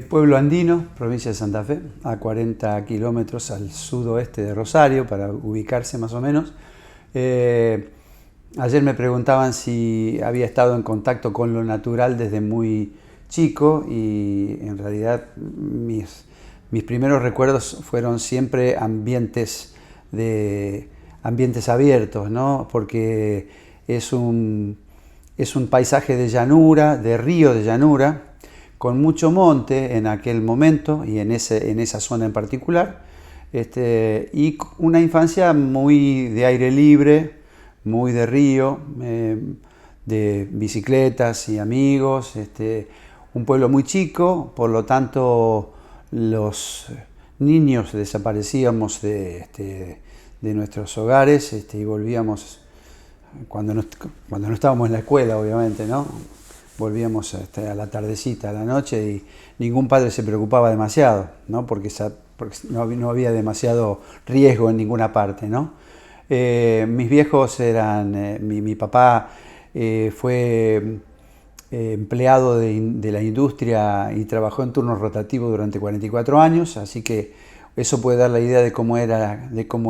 pueblo andino, provincia de Santa Fe, a 40 kilómetros al sudoeste de Rosario, para ubicarse más o menos. Ayer me preguntaban si había estado en contacto con lo natural desde muy chico y en realidad mis primeros recuerdos fueron siempre ambientes abiertos, ¿no? Porque es un paisaje de llanura, de río de llanura, con mucho monte en aquel momento y en esa zona en particular, y una infancia muy de aire libre, muy de río, de bicicletas y amigos, un pueblo muy chico, por lo tanto los niños desaparecíamos de nuestros hogares y volvíamos cuando no estábamos en la escuela, obviamente, ¿no? Volvíamos a la tardecita, a la noche, y ningún padre se preocupaba demasiado, ¿no? Porque no había demasiado riesgo en ninguna parte, ¿no? Mis viejos eran, mi papá fue empleado de la industria y trabajó en turno rotativo durante 44 años, así que eso puede dar la idea de cómo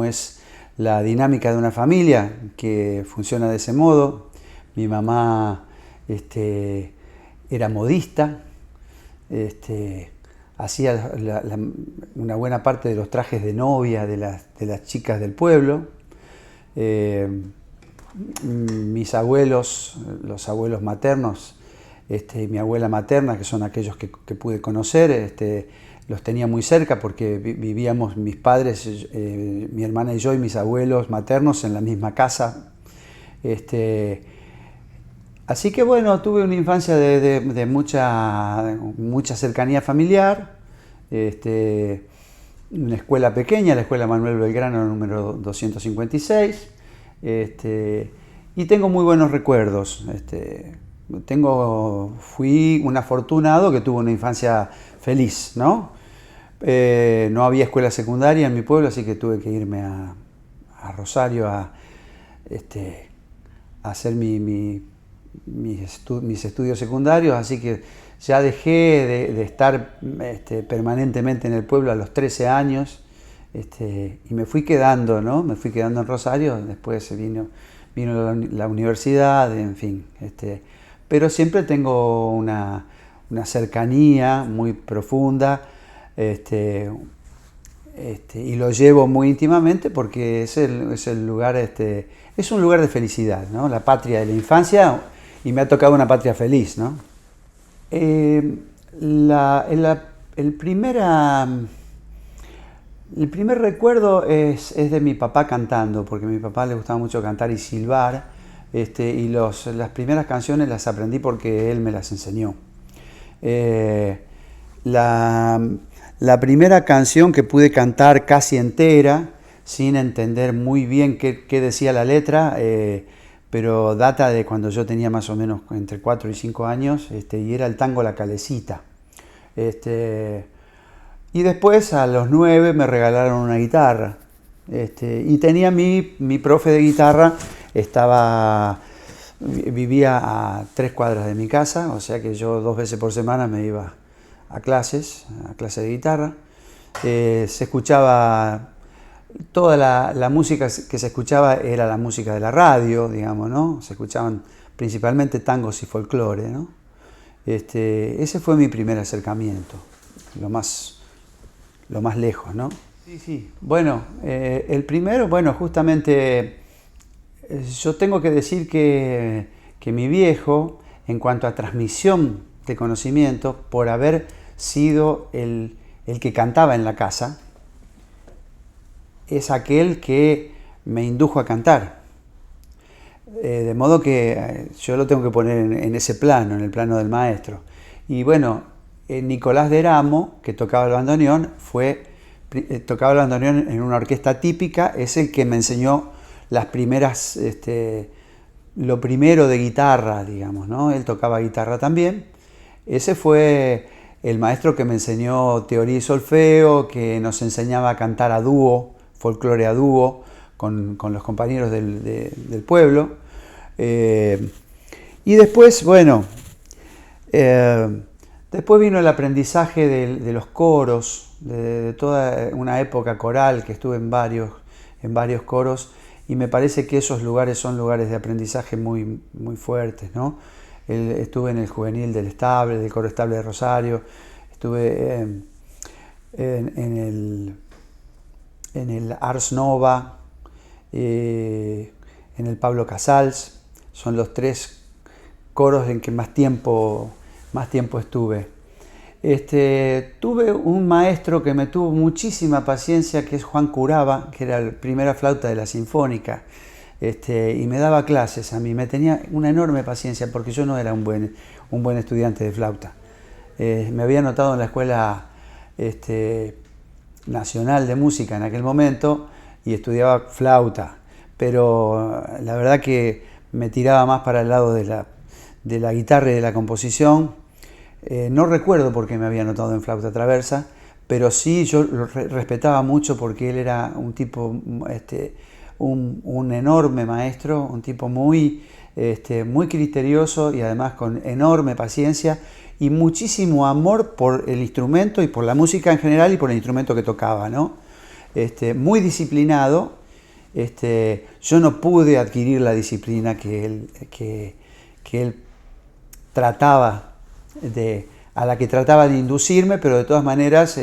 es la dinámica de una familia que funciona de ese modo. Mi mamá era modista, hacía una buena parte de los trajes de novia de las chicas del pueblo. Mis abuelos, los abuelos maternos, mi abuela materna, que son aquellos que pude conocer, los tenía muy cerca porque vivíamos mis padres, mi hermana y yo y mis abuelos maternos en la misma casa. Así que bueno, tuve una infancia de mucha cercanía familiar, una escuela pequeña, la escuela Manuel Belgrano número 256, y tengo muy buenos recuerdos. Fui un afortunado que tuvo una infancia feliz, ¿no? No había escuela secundaria en mi pueblo, así que tuve que irme a Rosario a hacer mis estudios secundarios, así que ya dejé de estar permanentemente en el pueblo a los 13 años, y me fui quedando, ¿no? Me fui quedando en Rosario, después vino la universidad, en fin, pero siempre tengo una cercanía muy profunda, y lo llevo muy íntimamente porque es el lugar, es un lugar de felicidad, ¿no? La patria de la infancia, y me ha tocado una patria feliz, ¿no? El primer recuerdo es de mi papá cantando, porque a mi papá le gustaba mucho cantar y silbar, y las primeras canciones las aprendí porque él me las enseñó. La primera canción que pude cantar casi entera, sin entender muy bien qué decía la letra, pero data de cuando yo tenía más o menos entre 4 y 5 años, y era el tango La Calecita. Y después a los 9 me regalaron una guitarra, y tenía mi profe de guitarra, vivía a 3 cuadras de mi casa, o sea que yo 2 veces por semana me iba a clase de guitarra. Se escuchaba, toda la música que se escuchaba era la música de la radio, digamos, ¿no? Se escuchaban principalmente tangos y folclore, ¿no? Ese fue mi primer acercamiento, lo más lejos, ¿no? Sí. Bueno, el primero, bueno, justamente yo tengo que decir que mi viejo, en cuanto a transmisión de conocimiento, por haber sido el que cantaba en la casa, es aquel que me indujo a cantar. De modo que yo lo tengo que poner en ese plano, en el plano del maestro. Y bueno, Nicolás de Eramo, que tocaba el bandoneón, tocaba el bandoneón en una orquesta típica, es el que me enseñó las primeras, lo primero de guitarra, digamos, ¿no? Él tocaba guitarra también. Ese fue el maestro que me enseñó teoría y solfeo, que nos enseñaba a cantar a dúo, folclore a dúo, con los compañeros del pueblo. Y después, bueno, Después vino el aprendizaje de los coros, de toda una época coral que estuve en varios coros, y me parece que esos lugares son lugares de aprendizaje muy, muy fuertes, ¿no? Estuve en el juvenil del Coro Estable de Rosario, estuve en el Ars Nova, en el Pablo Casals. Son los 3 coros en que más tiempo estuve. Tuve un maestro que me tuvo muchísima paciencia, que es Juan Curaba, que era la primera flauta de la Sinfónica, y me daba clases a mí. Me tenía una enorme paciencia porque yo no era un buen estudiante de flauta. Me había anotado en la Escuela Nacional de Música en aquel momento y estudiaba flauta, pero la verdad que me tiraba más para el lado de la guitarra y de la composición. No recuerdo por qué me había anotado en flauta traversa, pero sí yo lo respetaba mucho porque él era un tipo, un enorme maestro, un tipo muy criterioso y además con enorme paciencia y muchísimo amor por el instrumento y por la música en general y por el instrumento que tocaba, ¿no? Muy disciplinado. Yo no pude adquirir la disciplina que él trataba a la que trataba de inducirme, pero de todas maneras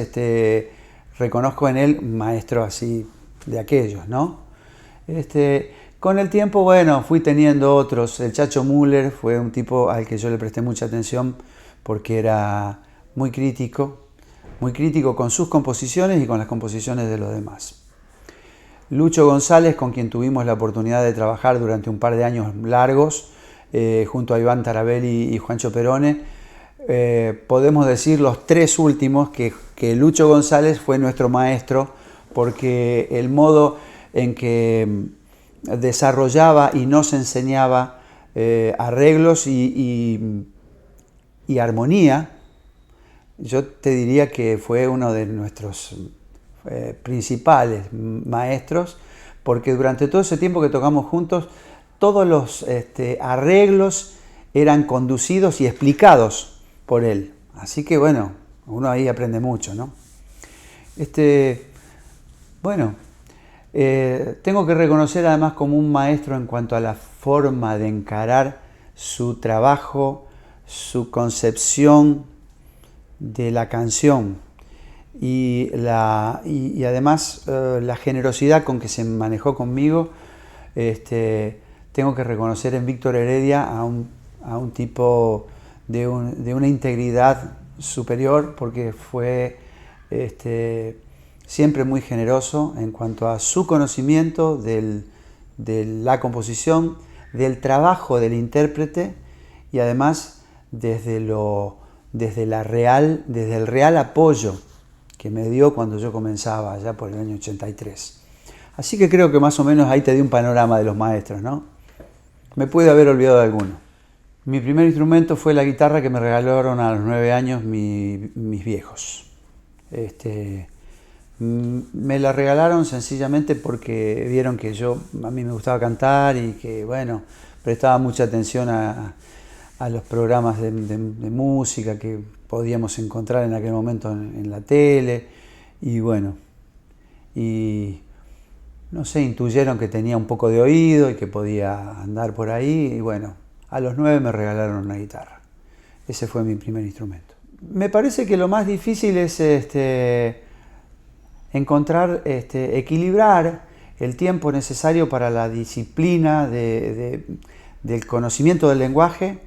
reconozco en él un maestro así de aquellos, ¿no? Con el tiempo, bueno, fui teniendo otros. El Chacho Müller fue un tipo al que yo le presté mucha atención porque era muy crítico con sus composiciones y con las composiciones de los demás. Lucho González, con quien tuvimos la oportunidad de trabajar durante un par de años largos, junto a Iván Tarabelli y Juancho Perone, podemos decir los 3 últimos que Lucho González fue nuestro maestro, porque el modo en que desarrollaba y nos enseñaba arreglos y armonía, yo te diría que fue uno de nuestros principales maestros, porque durante todo ese tiempo que tocamos juntos, todos los arreglos eran conducidos y explicados por él. Así que bueno, uno ahí aprende mucho, ¿no? Tengo que reconocer además como un maestro en cuanto a la forma de encarar su trabajo, su concepción de la canción y además la generosidad con que se manejó conmigo. Tengo que reconocer en Víctor Heredia a un tipo de una integridad superior, porque fue siempre muy generoso en cuanto a su conocimiento de la composición, del trabajo del intérprete y además desde el real apoyo que me dio cuando yo comenzaba allá por el año 83. Así que creo que más o menos ahí te di un panorama de los maestros, ¿no? Me pude haber olvidado de alguno. Mi primer instrumento fue la guitarra que me regalaron a los 9 años mis viejos. Me la regalaron sencillamente porque vieron que a mí me gustaba cantar y que, bueno, prestaba mucha atención a los programas de música que podíamos encontrar en aquel momento en la tele. Y bueno, no sé, intuyeron que tenía un poco de oído y que podía andar por ahí. Y bueno, a los 9 me regalaron una guitarra. Ese fue mi primer instrumento. Me parece que lo más difícil es encontrar, equilibrar el tiempo necesario para la disciplina del conocimiento del lenguaje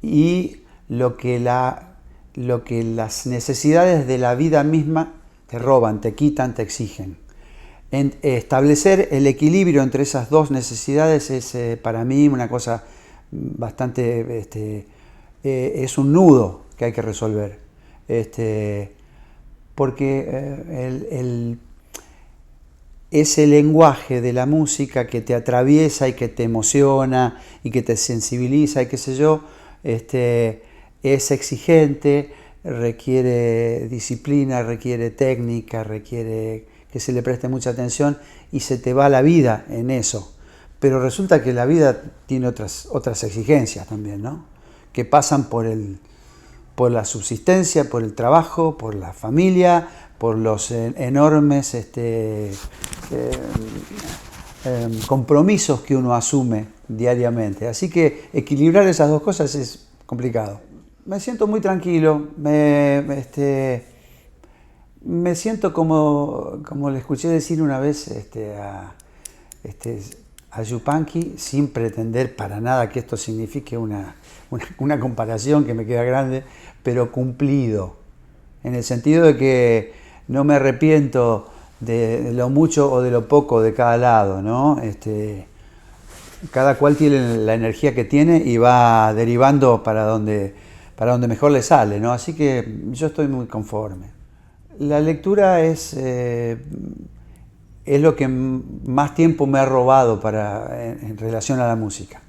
y lo que las necesidades de la vida misma te roban, te quitan, te exigen. Establecer el equilibrio entre esas dos necesidades es para mí una cosa bastante, es un nudo que hay que resolver. Porque ese lenguaje de la música que te atraviesa y que te emociona y que te sensibiliza y qué sé yo, es exigente, requiere disciplina, requiere técnica, requiere que se le preste mucha atención y se te va la vida en eso. Pero resulta que la vida tiene otras exigencias también, ¿no? Que pasan por por la subsistencia, por el trabajo, por la familia, por los enormes compromisos que uno asume diariamente. Así que equilibrar esas dos cosas es complicado. Me siento muy tranquilo, me siento como le escuché decir una vez a Yupanqui, sin pretender para nada que esto signifique una comparación que me queda grande, pero cumplido, en el sentido de que no me arrepiento de lo mucho o de lo poco de cada lado, ¿no? Cada cual tiene la energía que tiene y va derivando para donde mejor le sale, ¿no? Así que yo estoy muy conforme. La lectura es lo que más tiempo me ha robado en relación a la música.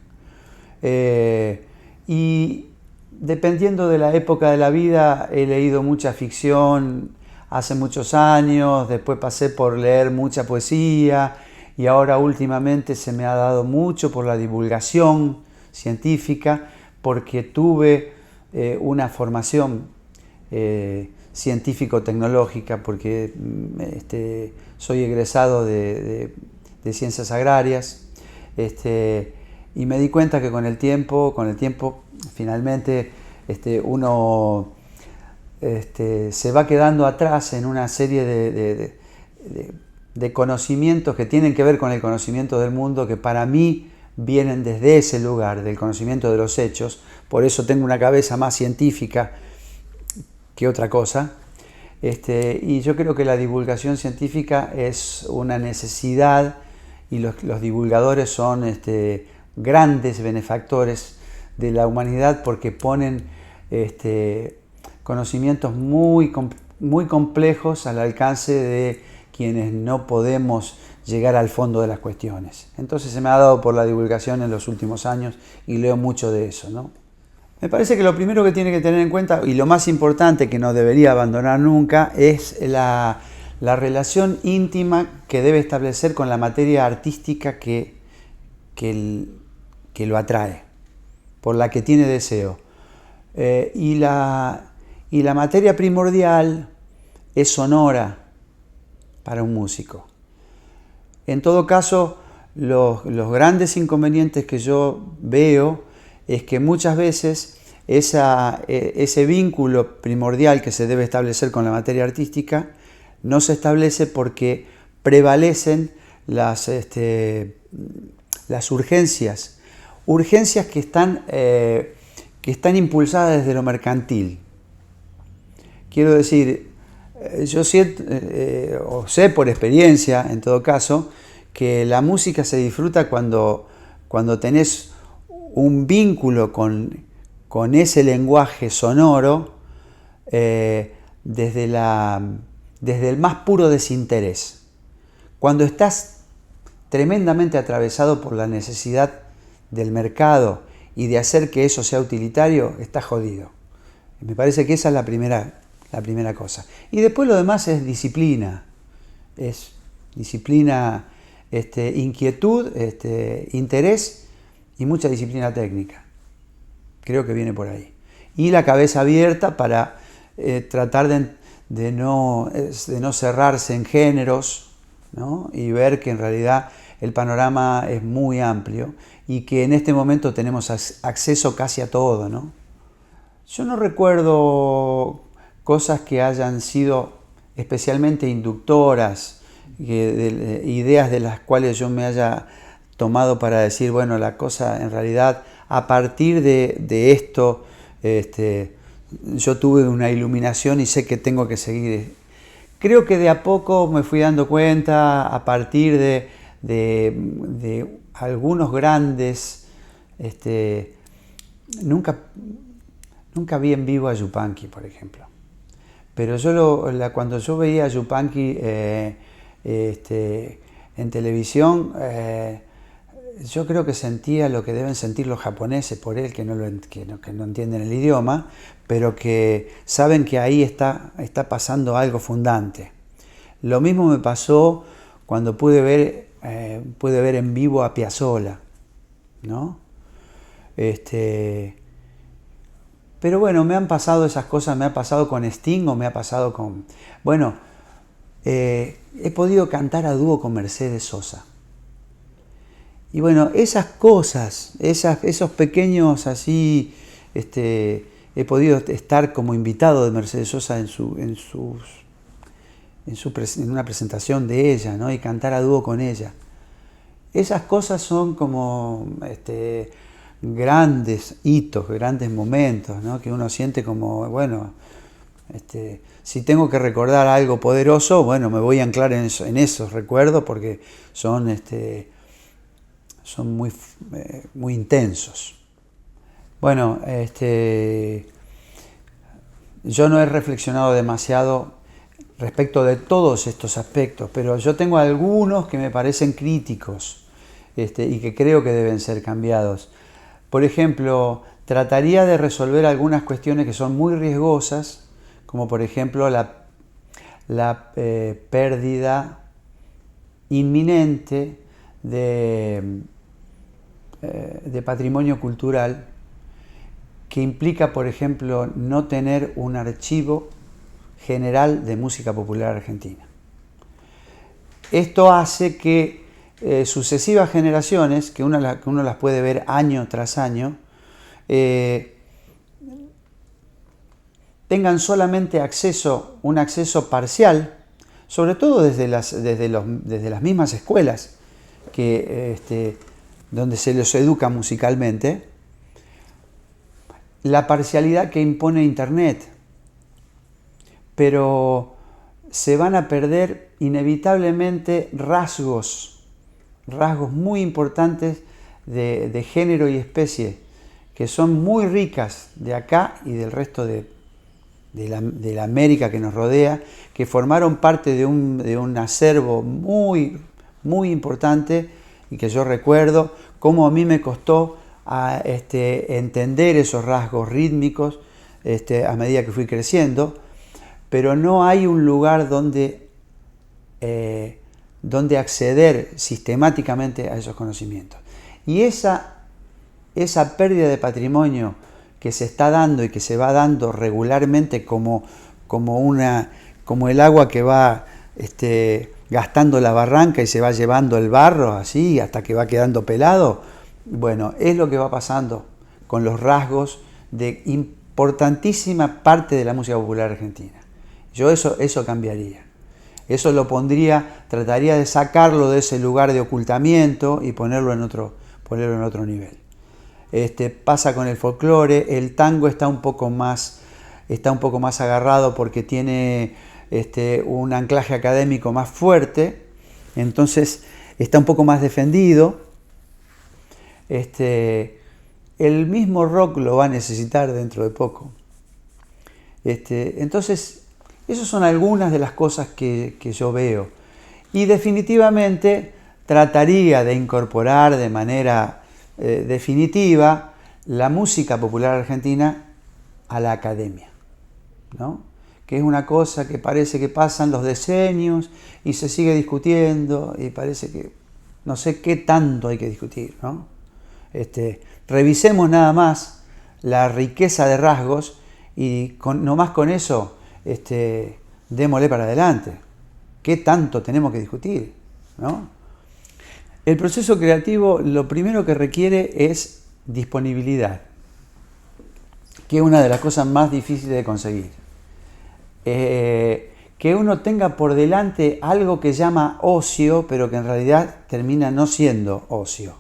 Y dependiendo de la época de la vida, he leído mucha ficción hace muchos años, después pasé por leer mucha poesía y ahora últimamente se me ha dado mucho por la divulgación científica, porque tuve una formación científico-tecnológica, porque soy egresado de ciencias agrarias, y me di cuenta que con el tiempo finalmente uno se va quedando atrás en una serie de conocimientos que tienen que ver con el conocimiento del mundo, que para mí vienen desde ese lugar, del conocimiento de los hechos. Por eso tengo una cabeza más científica que otra cosa. Y yo creo que la divulgación científica es una necesidad, y los divulgadores son grandes benefactores de la humanidad, porque ponen conocimientos muy complejos al alcance de quienes no podemos llegar al fondo de las cuestiones. Entonces se me ha dado por la divulgación en los últimos años y leo mucho de eso, ¿no? Me parece que lo primero que tiene que tener en cuenta, y lo más importante que no debería abandonar nunca, es la relación íntima que debe establecer con la materia artística que lo atrae, por la que tiene deseo. Y la materia primordial es sonora para un músico. En todo caso, los grandes inconvenientes que yo veo es que muchas veces ese vínculo primordial que se debe establecer con la materia artística no se establece porque prevalecen las urgencias que están impulsadas desde lo mercantil. Quiero decir, yo sé por experiencia, en todo caso, que la música se disfruta cuando tenés un vínculo con ese lenguaje sonoro desde el más puro desinterés. Cuando estás tremendamente atravesado por la necesidad del mercado y de hacer que eso sea utilitario, estás jodido. Me parece que esa es la primera cosa. Y después lo demás es disciplina. Es disciplina, inquietud, interés y mucha disciplina técnica. Creo que viene por ahí. Y la cabeza abierta para tratar de no cerrarse en géneros, ¿no? Y ver que en realidad el panorama es muy amplio y que en este momento tenemos acceso casi a todo, ¿no? Yo no recuerdo cosas que hayan sido especialmente inductoras, ideas de las cuales yo me haya tomado para decir, bueno, la cosa en realidad a partir de esto yo tuve una iluminación y sé que tengo que seguir. Creo que de a poco me fui dando cuenta a partir de algunos grandes. Nunca vi en vivo a Yupanqui, por ejemplo. Pero cuando yo veía a Yupanqui en televisión, yo creo que sentía lo que deben sentir los japoneses por él, que no entienden el idioma, pero que saben que ahí está pasando algo fundante. Lo mismo me pasó cuando pude ver en vivo a Piazzolla, ¿no? Pero bueno, me han pasado esas cosas, me ha pasado con Sting o me ha pasado con... Bueno, he podido cantar a dúo con Mercedes Sosa. Y bueno, esas cosas, esos pequeños así, he podido estar como invitado de Mercedes Sosa en una presentación de ella, ¿no? Y cantar a dúo con ella. Esas cosas son como grandes hitos, grandes momentos, ¿no? Que uno siente como, bueno, si tengo que recordar algo poderoso, bueno, me voy a anclar en esos recuerdos porque son muy, muy intensos. Bueno, yo no he reflexionado demasiado respecto de todos estos aspectos, pero yo tengo algunos que me parecen críticos y que creo que deben ser cambiados. Por ejemplo, trataría de resolver algunas cuestiones que son muy riesgosas, como por ejemplo la pérdida inminente de patrimonio cultural, que implica, por ejemplo, no tener un archivo general de música popular argentina. Esto hace que sucesivas generaciones, que uno las puede ver año tras año, tengan solamente un acceso parcial, sobre todo desde las mismas escuelas donde se los educa musicalmente, la parcialidad que impone Internet. Pero se van a perder inevitablemente rasgos muy importantes de género y especie, que son muy ricas de acá y del resto de la América que nos rodea, que formaron parte de un acervo muy, muy importante y que yo recuerdo cómo a mí me costó entender esos rasgos rítmicos a medida que fui creciendo, pero no hay un lugar donde acceder sistemáticamente a esos conocimientos. Y esa pérdida de patrimonio que se está dando y que se va dando regularmente como el agua que va gastando la barranca y se va llevando el barro así hasta que va quedando pelado, bueno, es lo que va pasando con los rasgos de importantísima parte de la música popular argentina. Yo eso cambiaría. Eso lo trataría de sacarlo de ese lugar de ocultamiento y ponerlo en otro nivel. Pasa con el folclore, el tango está un poco más agarrado porque tiene un anclaje académico más fuerte, entonces está un poco más defendido. El mismo rock lo va a necesitar dentro de poco. Entonces, esas son algunas de las cosas que yo veo. Y definitivamente trataría de incorporar de manera definitiva la música popular argentina a la academia, ¿no? Que es una cosa que parece que pasan los decenios y se sigue discutiendo y parece que no sé qué tanto hay que discutir, ¿no? Revisemos nada más la riqueza de rasgos y nomás con eso démosle para adelante. ¿Qué tanto tenemos que discutir, ¿no? El proceso creativo lo primero que requiere es disponibilidad, que es una de las cosas más difíciles de conseguir. Que uno tenga por delante algo que llama ocio, pero que en realidad termina no siendo ocio.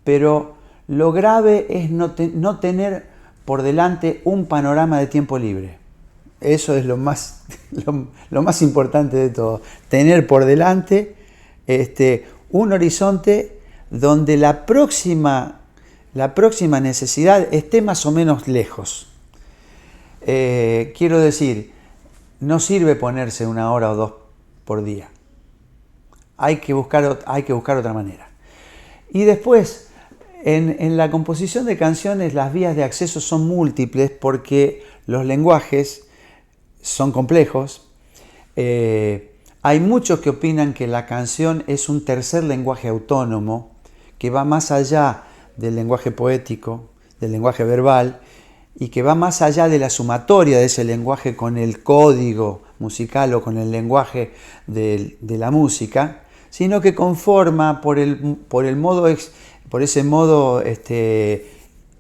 Pero lo grave es no tener por delante un panorama de tiempo libre. Eso es lo más importante de todo. Tener por delante un horizonte donde la próxima necesidad esté más o menos lejos. Quiero decir, no sirve ponerse 1 hora o 2 por día. Hay que buscar otra manera. Y después, en la composición de canciones, las vías de acceso son múltiples porque los lenguajes son complejos. Hay muchos que opinan que la canción es un tercer lenguaje autónomo que va más allá del lenguaje poético, del lenguaje verbal, y que va más allá de la sumatoria de ese lenguaje con el código musical o con el lenguaje de la música, sino que conforma por ese modo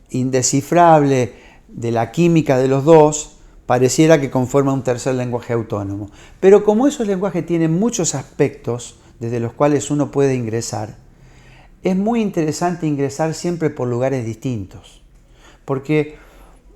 indescifrable de la química de los dos, pareciera que conforma un tercer lenguaje autónomo. Pero como esos lenguajes tienen muchos aspectos desde los cuales uno puede ingresar, es muy interesante ingresar siempre por lugares distintos, porque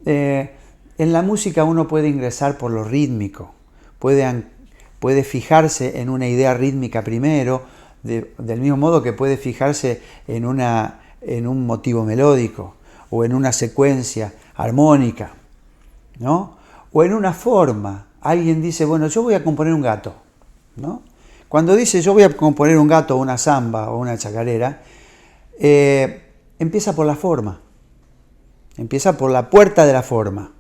en la música uno puede ingresar por lo rítmico, puede fijarse en una idea rítmica primero, del mismo modo que puede fijarse en un motivo melódico o en una secuencia armónica, ¿no? O en una forma. Alguien dice, bueno, yo voy a componer un gato, ¿no? Cuando dice yo voy a componer un gato o una samba o una chacarera, empieza por la forma, empieza por la puerta de la forma.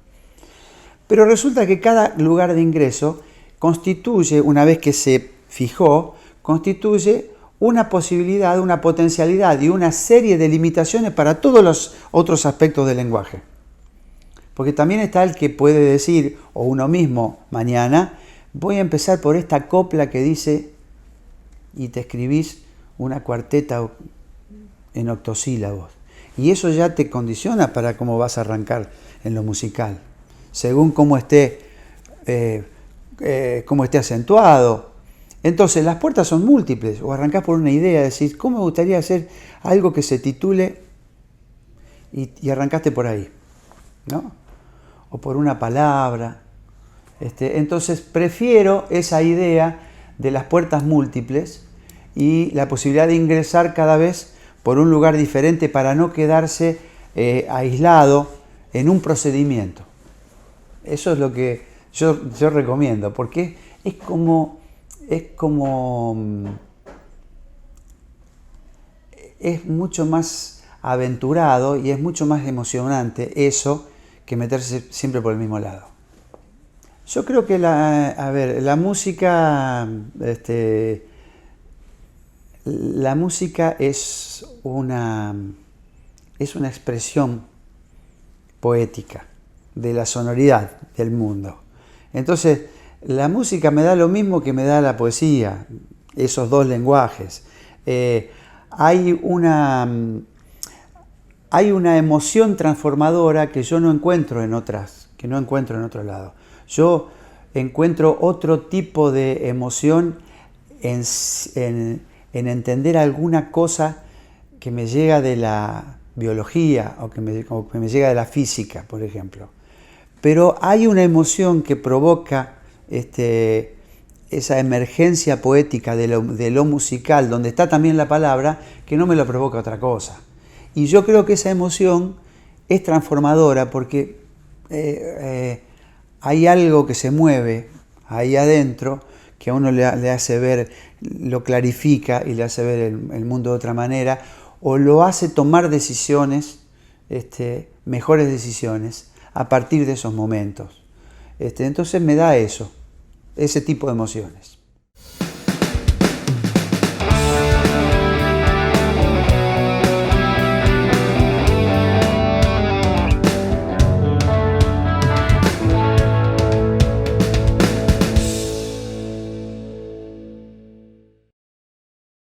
Pero resulta que cada lugar de ingreso constituye, una vez que se fijó, constituye una posibilidad, una potencialidad y una serie de limitaciones para todos los otros aspectos del lenguaje. Porque también está el que puede decir, o uno mismo mañana, voy a empezar por esta copla que dice, y te escribís una cuarteta en octosílabos. Y eso ya te condiciona para cómo vas a arrancar en lo musical, según cómo esté acentuado. Entonces las puertas son múltiples, o arrancás por una idea, decís, ¿cómo me gustaría hacer algo que se titule? Y arrancaste por ahí, ¿no? O por una palabra. Entonces prefiero esa idea de las puertas múltiples y la posibilidad de ingresar cada vez por un lugar diferente para no quedarse aislado en un procedimiento. Eso es lo que yo recomiendo, porque es mucho más aventurado y es mucho más emocionante eso que meterse siempre por el mismo lado. Yo creo que la música es una expresión poética de la sonoridad del mundo. Entonces, la música me da lo mismo que me da la poesía, esos dos lenguajes. Hay una emoción transformadora que yo no encuentro en otro lado. Yo encuentro otro tipo de emoción en entender alguna cosa que me llega de la biología o que me llega de la física, por ejemplo. Pero hay una emoción que provoca esa emergencia poética de lo musical, donde está también la palabra, que no me lo provoca otra cosa. Y yo creo que esa emoción es transformadora porque hay algo que se mueve ahí adentro que a uno le hace ver, lo clarifica y le hace ver el mundo de otra manera, o lo hace tomar decisiones, mejores decisiones, a partir de esos momentos. Entonces me da ese tipo de emociones.